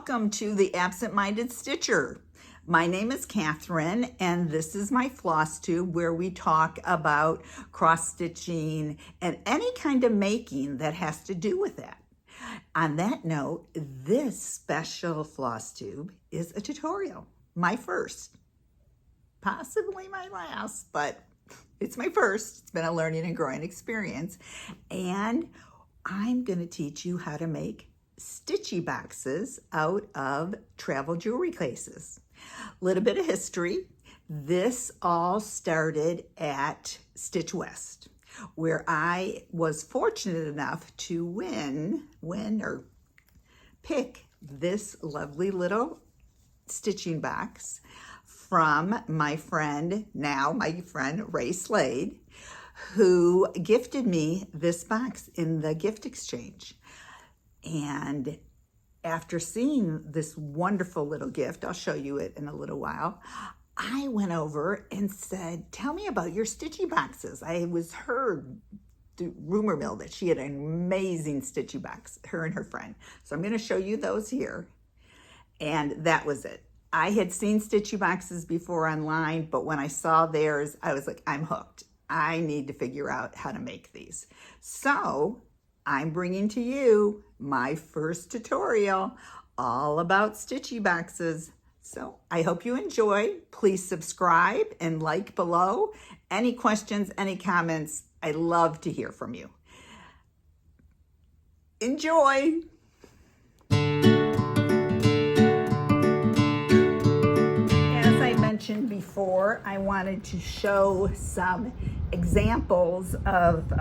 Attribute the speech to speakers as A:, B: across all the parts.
A: welcome to the Absent-Minded Stitcher. My name is Catherine, and this is my floss tube where we talk about cross-stitching and any kind of making that has to do with that. On that note, this special floss tube is a tutorial, my first, possibly my last, but it's my first. It's been a learning and growing experience, and I'm going to teach you how to make stitchy boxes out of travel jewelry cases. A little bit of history. This all started at Stitch West, where I was fortunate enough to win or pick this lovely little stitching box from my friend Ray Slade, who gifted me this box in the gift exchange. And after seeing this wonderful little gift, I'll show you it in a little while, I went over and said, tell me about your stitchy boxes. I was heard through rumor mill that she had an amazing stitchy box, her and her friend. So I'm going to show you those here. And that was it. I had seen stitchy boxes before online, but when I saw theirs, I was like, I'm hooked. I need to figure out how to make these. So I'm bringing to you my first tutorial all about stitchy boxes. So I hope you enjoy. Please subscribe and like below. Any questions, any comments, I love to hear from you. Enjoy. As I mentioned before, I wanted to show some examples of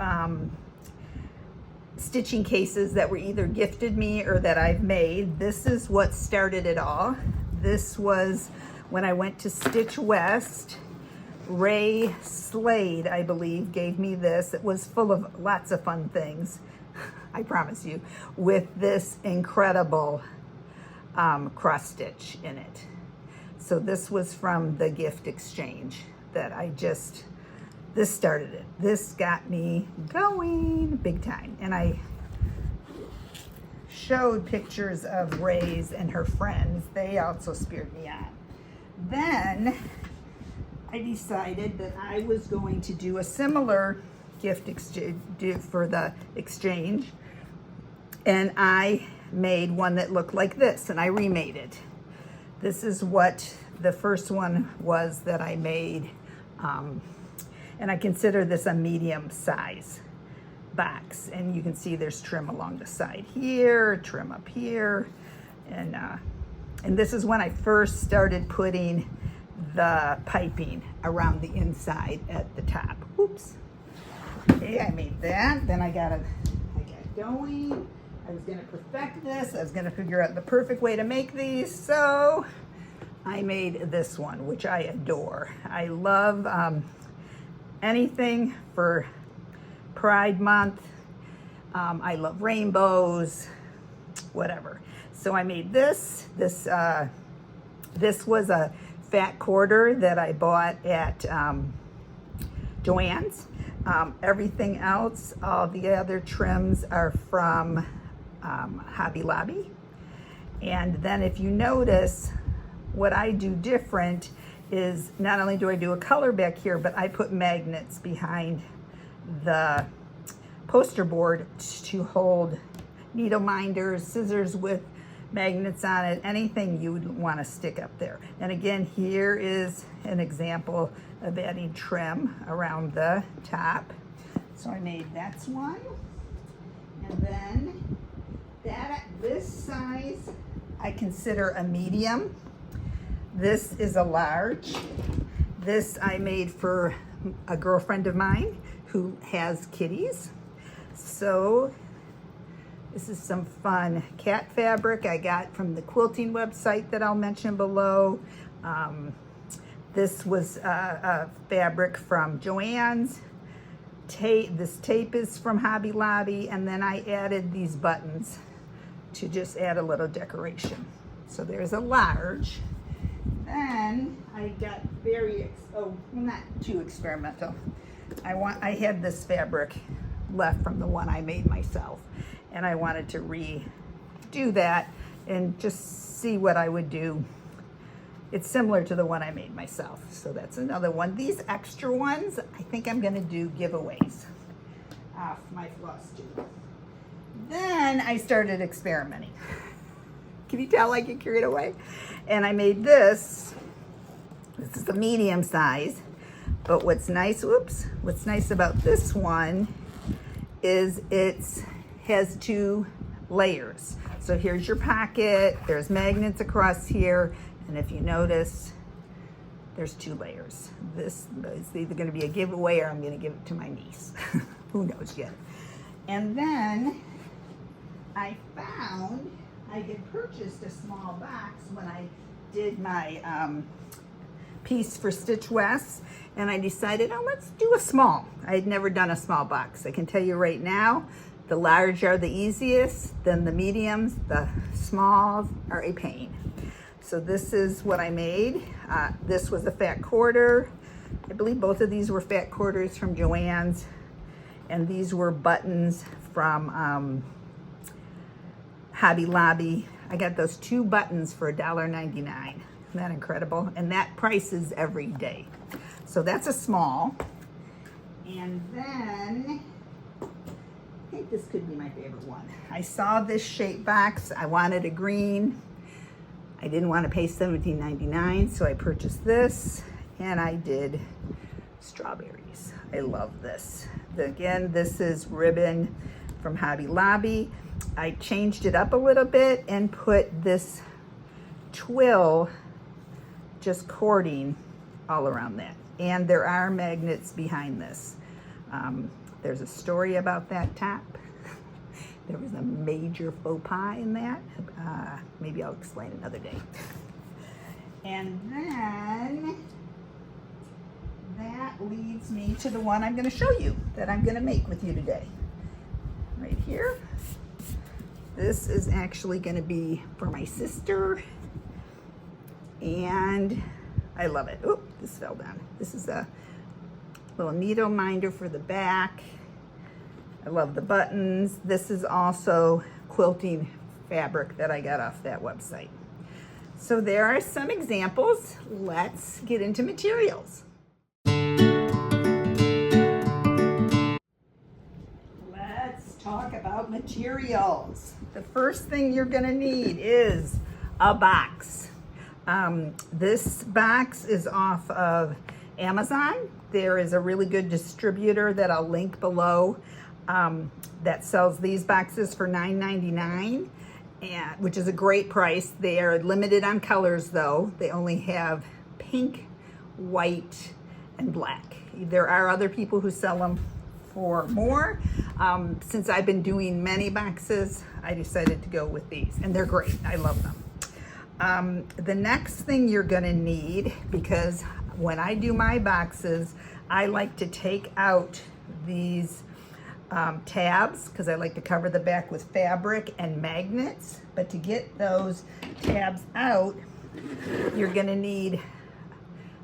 A: stitching cases that were either gifted me or that I've made. This is what started it all. This was when I went to Stitch West. Ray Slade, I believe, gave me this. It was full of lots of fun things, I promise you, with this incredible cross stitch in it. So this was from the gift exchange that this started it. This got me going big time. And I showed pictures of Ray's and her friends. They also speared me on. Then I decided that I was going to do a similar gift exchange for the exchange. And I made one that looked like this, and I remade it. This is what the first one was that I made. And I consider this a medium size box. And you can see there's trim along the side here, trim up here. And this is when I first started putting the piping around the inside at the top. Oops. Okay, I made that. Then I got going. I was gonna perfect this. I was gonna figure out the perfect way to make these. So I made this one, which I adore. I love anything for Pride Month. I love rainbows, whatever. So I made this. This was a fat quarter that I bought at Joann's. Everything else, all the other trims are from Hobby Lobby. And then if you notice, what I do different is not only do I do a color back here, but I put magnets behind the poster board to hold needle minders, scissors with magnets on it, anything you would want to stick up there. And again, here is an example of adding trim around the top. So I made that's one. And then this size I consider a medium. This is a large. This I made for a girlfriend of mine who has kitties. So this is some fun cat fabric I got from the quilting website that I'll mention below. This was a fabric from Joann's. This tape is from Hobby Lobby, and then I added these buttons to just add a little decoration. So there's a large. Then I got not too experimental. I had this fabric left from the one I made myself, and I wanted to redo that and just see what I would do. It's similar to the one I made myself. So that's another one. These extra ones, I think I'm gonna do giveaways off my floss tube. Then I started experimenting. Can you tell I get carried away? And I made this. This is the medium size. But what's nice about this one is it has 2 layers. So here's your pocket, there's magnets across here, and if you notice, there's 2 layers. This is either gonna be a giveaway or I'm gonna give it to my niece. Who knows yet. And then I found I had purchased a small box when I did my piece for Stitch West, and I decided, oh, let's do a small. I had never done a small box. I can tell you right now, the large are the easiest, then the mediums, the smalls are a pain. So this is what I made. This was a fat quarter. I believe both of these were fat quarters from Joann's, and these were buttons from Hobby Lobby. I got those 2 buttons for $1.99. Isn't that incredible? And that price is every day. So that's a small. And then, I think this could be my favorite one. I saw this shape box. I wanted a green. I didn't want to pay $17.99, so I purchased this. And I did strawberries. I love this. Again, this is ribbon from Hobby Lobby. I changed it up a little bit and put this twill just cording all around that. And there are magnets behind this. There's a story about that top. There was a major faux pas in that. Maybe I'll explain another day. And then that leads me to the one I'm going to show you that I'm going to make with you today. Right here. This is actually going to be for my sister, and I love it. Oh, this fell down. This is a little needle minder for the back. I love the buttons. This is also quilting fabric that I got off that website. So there are some examples. Let's get into materials. Let's talk about materials. The first thing you're gonna need is a box. This box is off of Amazon. There is a really good distributor that I'll link below that sells these boxes for $9.99, which is a great price. They are limited on colors though. They only have pink, white, and black. There are other people who sell them for more. Since I've been doing many boxes, I decided to go with these, and they're great. I love them. The next thing you're gonna need, because when I do my boxes, I like to take out these tabs, because I like to cover the back with fabric and magnets. But to get those tabs out, you're gonna need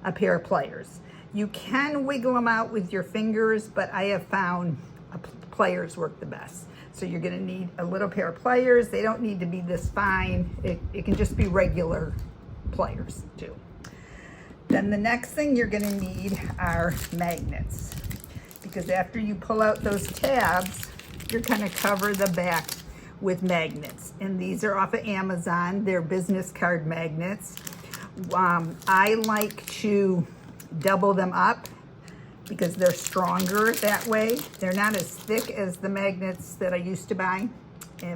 A: a pair of pliers. You can wiggle them out with your fingers, but I have found pliers work the best. So you're gonna need a little pair of pliers. They don't need to be this fine. It can just be regular pliers too. Then the next thing you're gonna need are magnets, because after you pull out those tabs, you're gonna cover the back with magnets. And these are off of Amazon. They're business card magnets. I like to double them up because they're stronger that way. They're not as thick as the magnets that I used to buy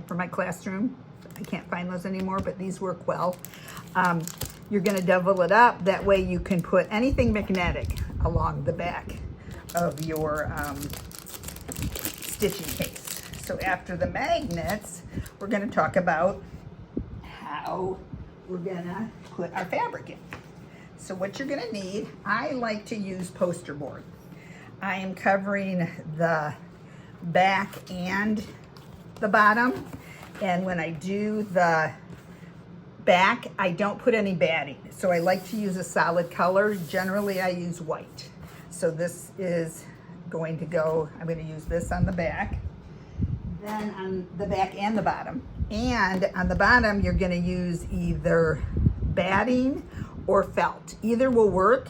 A: for my classroom. I can't find those anymore, but these work well. You're gonna double it up. That way you can put anything magnetic along the back of your stitching case. So after the magnets, we're gonna talk about how we're gonna put our fabric in. So what you're gonna need, I like to use poster board. I am covering the back and the bottom. And when I do the back, I don't put any batting. So I like to use a solid color. Generally, I use white. So this is going to go, I'm gonna use this on the back, then on the back and the bottom. And on the bottom, you're gonna use either batting or felt. Either will work.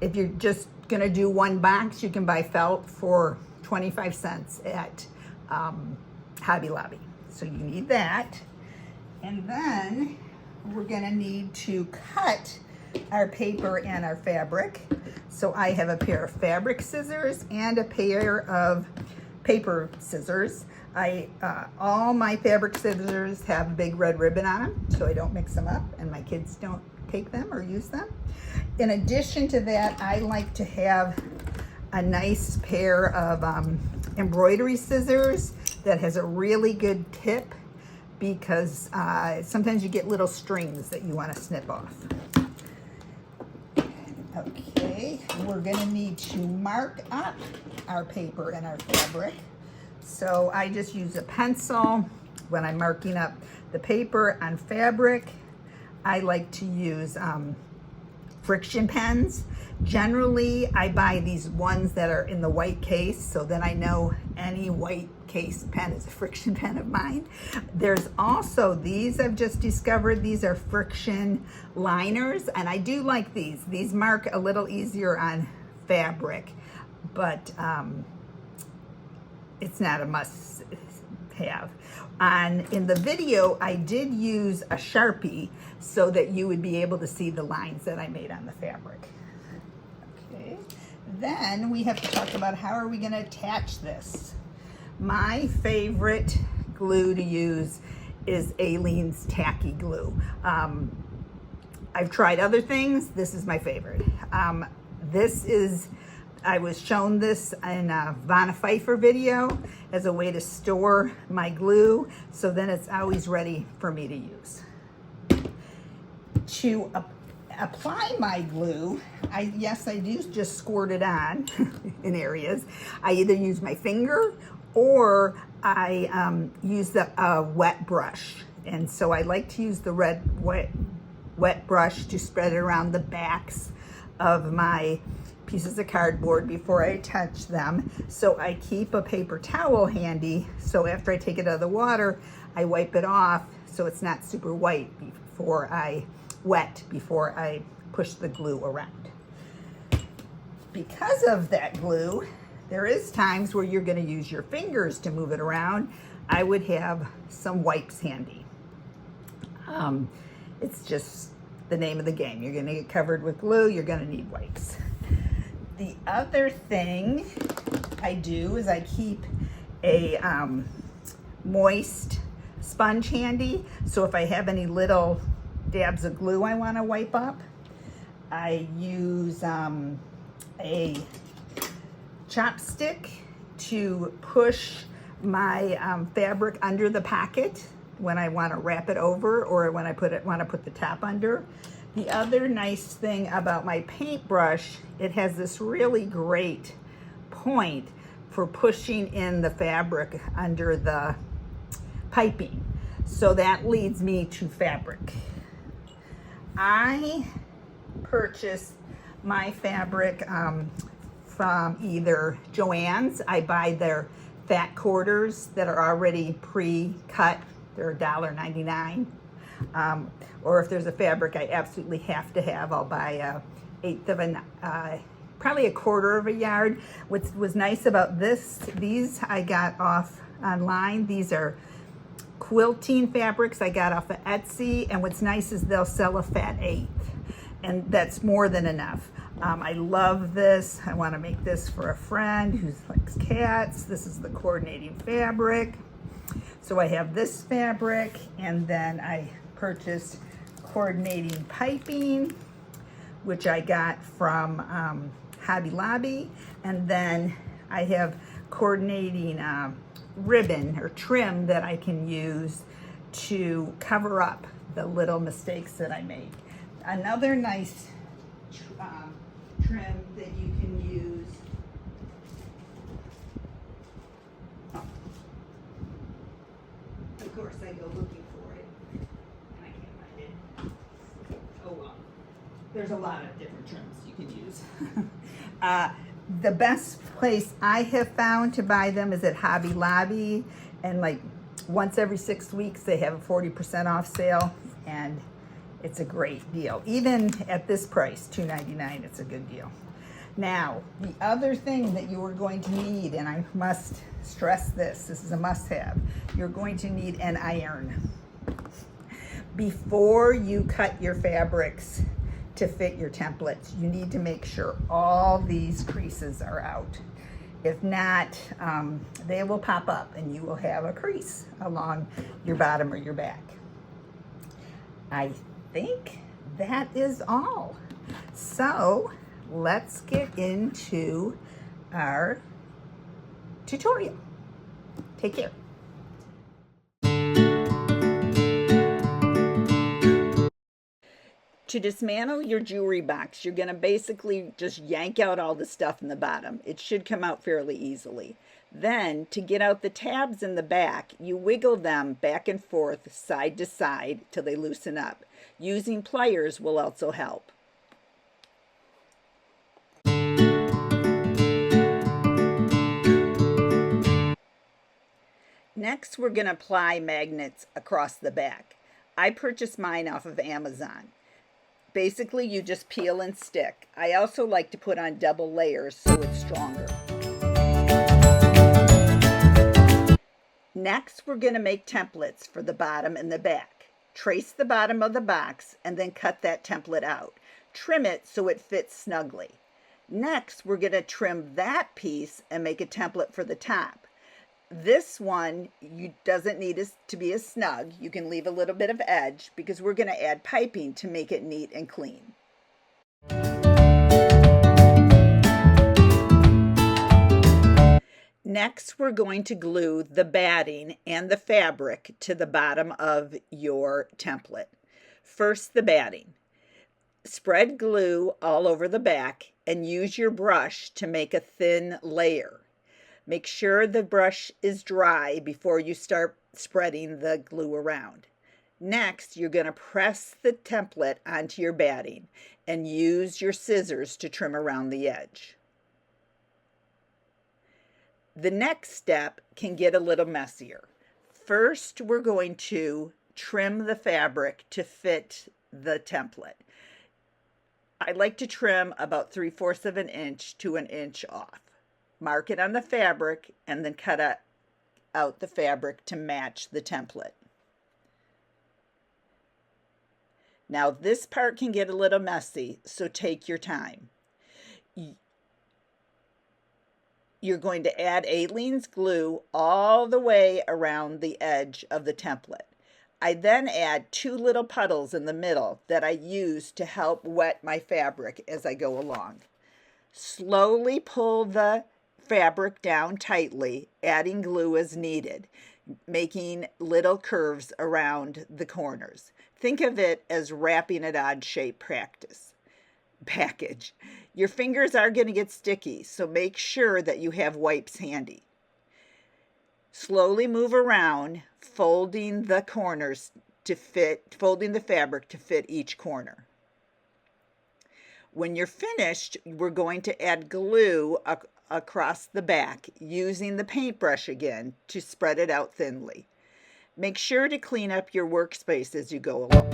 A: If you're just gonna do one box, you can buy felt for 25 cents at Hobby Lobby. So you need that. And then we're gonna need to cut our paper and our fabric. So I have a pair of fabric scissors and a pair of paper scissors. All my fabric scissors have a big red ribbon on them, so I don't mix them up and my kids don't take them or use them. In addition to that, I like to have a nice pair of embroidery scissors that has a really good tip, because sometimes you get little strings that you want to snip off. Okay, we're gonna need to mark up our paper and our fabric. So I just use a pencil when I'm marking up the paper on fabric. I like to use friction pens. Generally, I buy these ones that are in the white case, so then I know any white case pen is a friction pen of mine. There's also these I've just discovered. These are friction liners, and I do like these. These mark a little easier on fabric, but it's not a must have. In the video, I did use a Sharpie so that you would be able to see the lines that I made on the fabric. Okay, then we have to talk about how are we gonna attach this. My favorite glue to use is Aleene's Tacky Glue. I've tried other things. This is my favorite. I was shown this in a Vonna Pfeiffer video as a way to store my glue, so then it's always ready for me to use. To apply my glue, I do just squirt it on in areas. I either use my finger or I use the wet brush. And so I like to use the wet brush to spread it around the backs of my pieces of cardboard before I touch them. So I keep a paper towel handy, so after I take it out of the water, I wipe it off so it's not super wet before I push the glue around. Because of that glue, there is times where you're going to use your fingers to move it around. I would have some wipes handy. It's just the name of the game. You're going to get covered with glue, you're going to need wipes. The other thing I do is I keep a moist sponge handy. So if I have any little dabs of glue I want to wipe up, I use a chopstick to push my fabric under the packet when I want to wrap it over, or when I want to put the top under. The other nice thing about my paintbrush, it has this really great point for pushing in the fabric under the piping. So that leads me to fabric. I purchased my fabric from either Joann's. I buy their fat quarters that are already pre-cut. They're $1.99. Or if there's a fabric I absolutely have to have, I'll buy probably a quarter of a yard. What was nice about these I got off online. These are quilting fabrics I got off of Etsy, and what's nice is they'll sell a fat eighth, and that's more than enough. I love this. I want to make this for a friend who likes cats. This is the coordinating fabric. So I have this fabric, and then I purchased coordinating piping, which I got from Hobby Lobby, and then I have coordinating ribbon or trim that I can use to cover up the little mistakes that I make. Another nice trim that you can use, of course I go looking for it and I can't find it. Oh well, there's a lot of different trims you can use. The best place I have found to buy them is at Hobby Lobby, and like once every 6 weeks, they have a 40% off sale, and it's a great deal. Even at this price, $2.99, it's a good deal. Now, the other thing that you are going to need, and I must stress this is a must-have, you're going to need an iron. Before you cut your fabrics to fit your templates, you need to make sure all these creases are out. If not, they will pop up and you will have a crease along your bottom or your back. I think that is all. So let's get into our tutorial. Take care. To dismantle your jewelry box, you're going to basically just yank out all the stuff in the bottom. It should come out fairly easily. Then, to get out the tabs in the back, you wiggle them back and forth, side to side, till they loosen up. Using pliers will also help. Next, we're going to apply magnets across the back. I purchased mine off of Amazon. Basically, you just peel and stick. I also like to put on double layers so it's stronger. Next, we're going to make templates for the bottom and the back. Trace the bottom of the box and then cut that template out. Trim it so it fits snugly. Next, we're going to trim that piece and make a template for the top. This one doesn't need to be as snug. You can leave a little bit of edge because we're going to add piping to make it neat and clean. Next, we're going to glue the batting and the fabric to the bottom of your template. First, the batting. Spread glue all over the back and use your brush to make a thin layer. Make sure the brush is dry before you start spreading the glue around. Next, you're going to press the template onto your batting and use your scissors to trim around the edge. The next step can get a little messier. First, we're going to trim the fabric to fit the template. I like to trim about 3/4 of an inch to an inch off. Mark it on the fabric and then cut out the fabric to match the template. Now this part can get a little messy, so take your time. You're going to add Aleene's glue all the way around the edge of the template. I then add 2 little puddles in the middle that I use to help wet my fabric as I go along. Slowly pull the fabric down tightly, adding glue as needed, making little curves around the corners. Think of it as wrapping an odd-shaped package. Your fingers are going to get sticky, so make sure that you have wipes handy. Slowly move around, folding the corners to fit, folding the fabric to fit each corner. When you're finished, we're going to add glue across the back, using the paintbrush again to spread it out thinly. Make sure to clean up your workspace as you go along.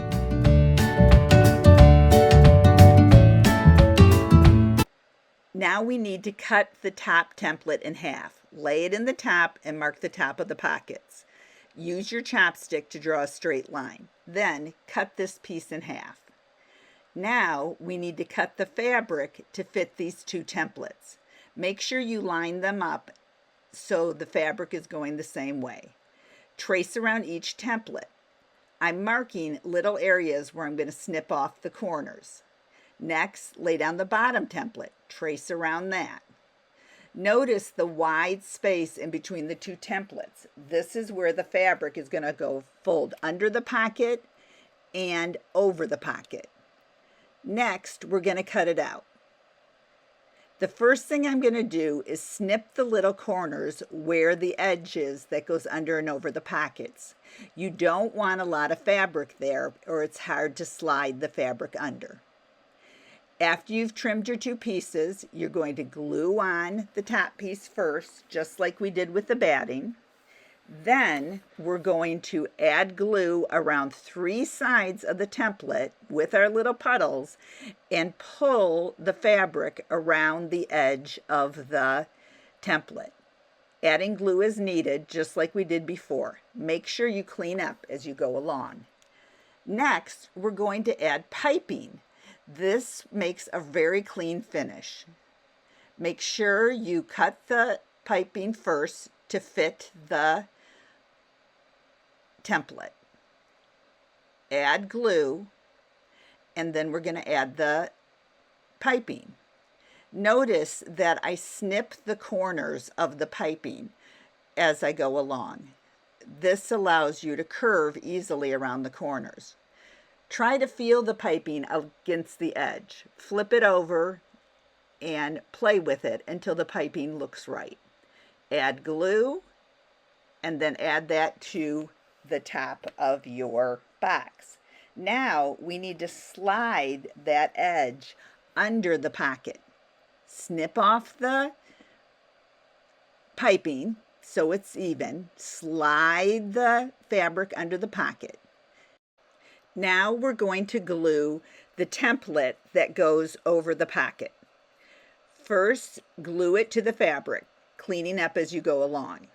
A: Now we need to cut the top template in half. Lay it in the top and mark the top of the pockets. Use your chopstick to draw a straight line. Then cut this piece in half. Now we need to cut the fabric to fit these 2 templates. Make sure you line them up so the fabric is going the same way. Trace around each template. I'm marking little areas where I'm going to snip off the corners. Next, lay down the bottom template. Trace around that. Notice the wide space in between the 2 templates. This is where the fabric is going to go fold under the pocket and over the pocket. Next, we're going to cut it out. The first thing I'm going to do is snip the little corners where the edge is that goes under and over the pockets. You don't want a lot of fabric there, or it's hard to slide the fabric under. After you've trimmed your 2 pieces, you're going to glue on the top piece first, just like we did with the batting. Then we're going to add glue around 3 sides of the template with our little puddles and pull the fabric around the edge of the template. Adding glue as needed, just like we did before. Make sure you clean up as you go along. Next, we're going to add piping. This makes a very clean finish. Make sure you cut the piping first to fit the template. Add glue, and then we're going to add the piping. Notice that I snip the corners of the piping as I go along. This allows you to curve easily around the corners. Try to feel the piping against the edge. Flip it over and play with it until the piping looks right. Add glue, and then add that to the top of your box. Now we need to slide that edge under the pocket. Snip off the piping so it's even. Slide the fabric under the pocket. Now we're going to glue the template that goes over the pocket. First, glue it to the fabric, cleaning up as you go along.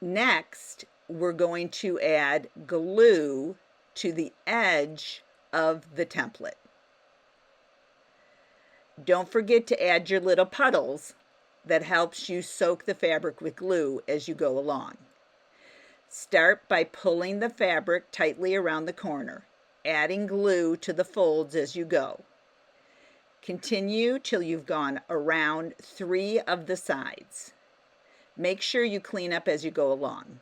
A: Next, we're going to add glue to the edge of the template. Don't forget to add your little puddles that helps you soak the fabric with glue as you go along. Start by pulling the fabric tightly around the corner, adding glue to the folds as you go. Continue till you've gone around 3 of the sides. Make sure you clean up as you go along.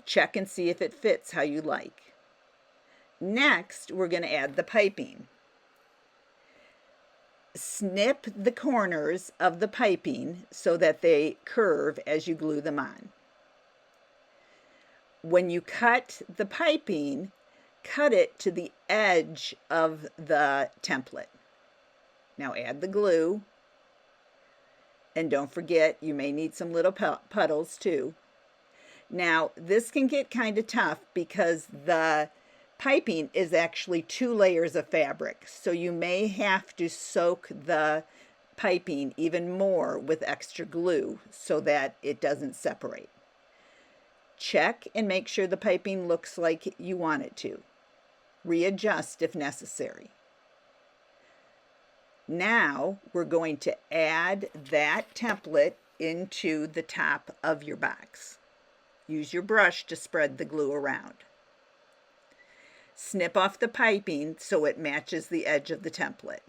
A: Check and see if it fits how you like. Next, we're going to add the piping. Snip the corners of the piping so that they curve as you glue them on. When you cut the piping, cut it to the edge of the template. Now add the glue, and don't forget you may need some little puddles too. Now this can get kind of tough because the piping is actually 2 layers of fabric, so you may have to soak the piping even more with extra glue so that it doesn't separate. Check and make sure the piping looks like you want it to. Readjust if necessary. Now we're going to add that template into the top of your box. Use your brush to spread the glue around. Snip off the piping so it matches the edge of the template.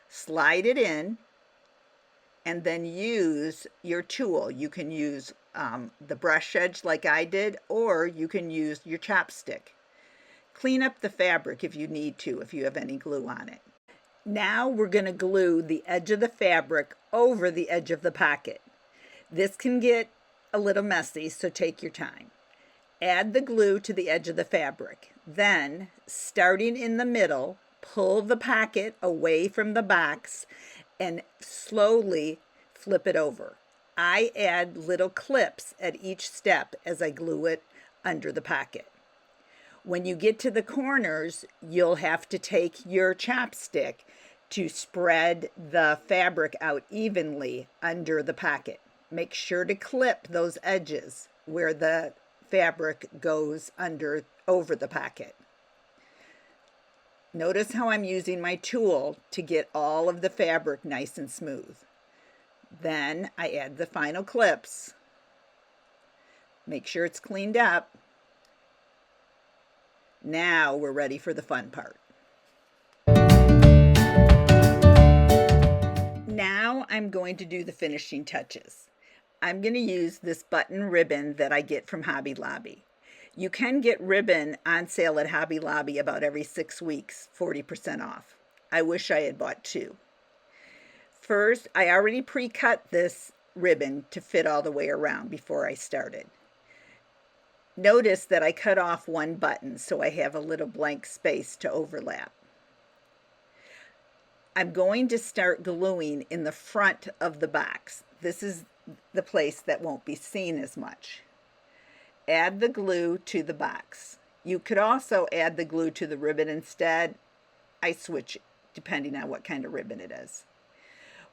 A: Slide it in, and then use your tool. You can use the brush edge like I did, or you can use your chopstick. Clean up the fabric if you need to, if you have any glue on it. Now we're going to glue the edge of the fabric over the edge of the pocket. This can get a little messy, so take your time. Add the glue to the edge of the fabric. Then, starting in the middle, pull the pocket away from the box and slowly flip it over. I add little clips at each step as I glue it under the pocket. When you get to the corners, you'll have to take your chopstick to spread the fabric out evenly under the pocket. Make sure to clip those edges where the fabric goes over the pocket. Notice how I'm using my tool to get all of the fabric nice and smooth. Then I add the final clips. Make sure it's cleaned up. Now we're ready for the fun part. Now I'm going to do the finishing touches. I'm going to use this button ribbon that I get from Hobby Lobby. You can get ribbon on sale at Hobby Lobby about every 6 weeks, 40% off. I wish I had bought 2. First, I already pre-cut this ribbon to fit all the way around before I started. Notice that I cut off one button so I have a little blank space to overlap. I'm going to start gluing in the front of the box. This is the place that won't be seen as much. Add the glue to the box. You could also add the glue to the ribbon instead. I switch depending on what kind of ribbon it is.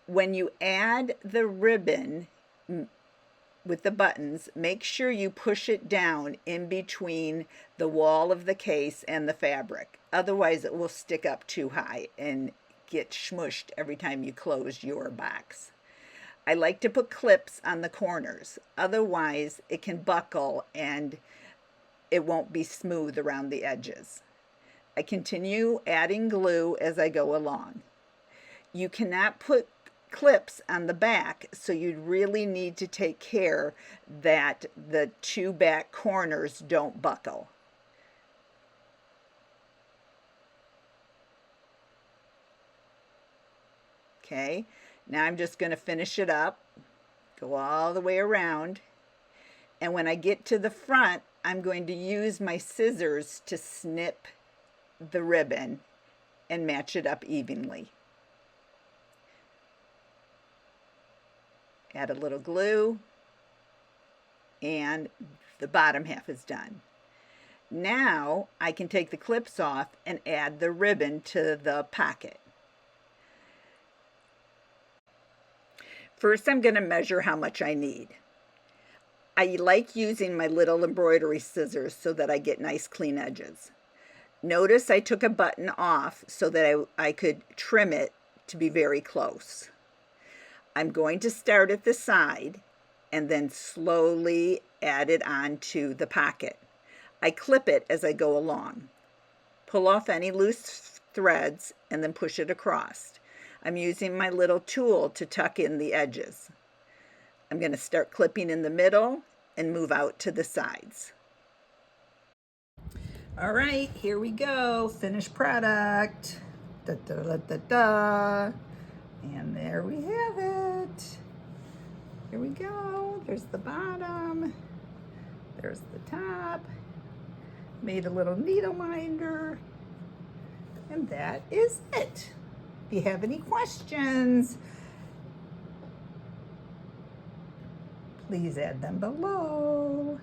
A: When you add the ribbon with the buttons, make sure you push it down in between the wall of the case and the fabric. Otherwise, it will stick up too high and get smushed every time you close your box. I like to put clips on the corners. Otherwise, it can buckle and it won't be smooth around the edges. I continue adding glue as I go along. You cannot put clips on the back, so you really need to take care that the two back corners don't buckle. Okay, now I'm just going to finish it up, go all the way around, and when I get to the front, I'm going to use my scissors to snip the ribbon and match it up evenly. Add a little glue, and the bottom half is done. Now I can take the clips off and add the ribbon to the pocket. First, I'm going to measure how much I need. I like using my little embroidery scissors so that I get nice clean edges. Notice I took a button off so that I could trim it to be very close. I'm going to start at the side and then slowly add it onto the pocket. I clip it as I go along. Pull off any loose threads and then push it across. I'm using my little tool to tuck in the edges. I'm going to start clipping in the middle and move out to the sides. All right, here we go. Finished product. Da, da, da, da, da. And there we have it. Here we go. There's the bottom. There's the top. Made a little needle minder. And that is it. If you have any questions, please add them below.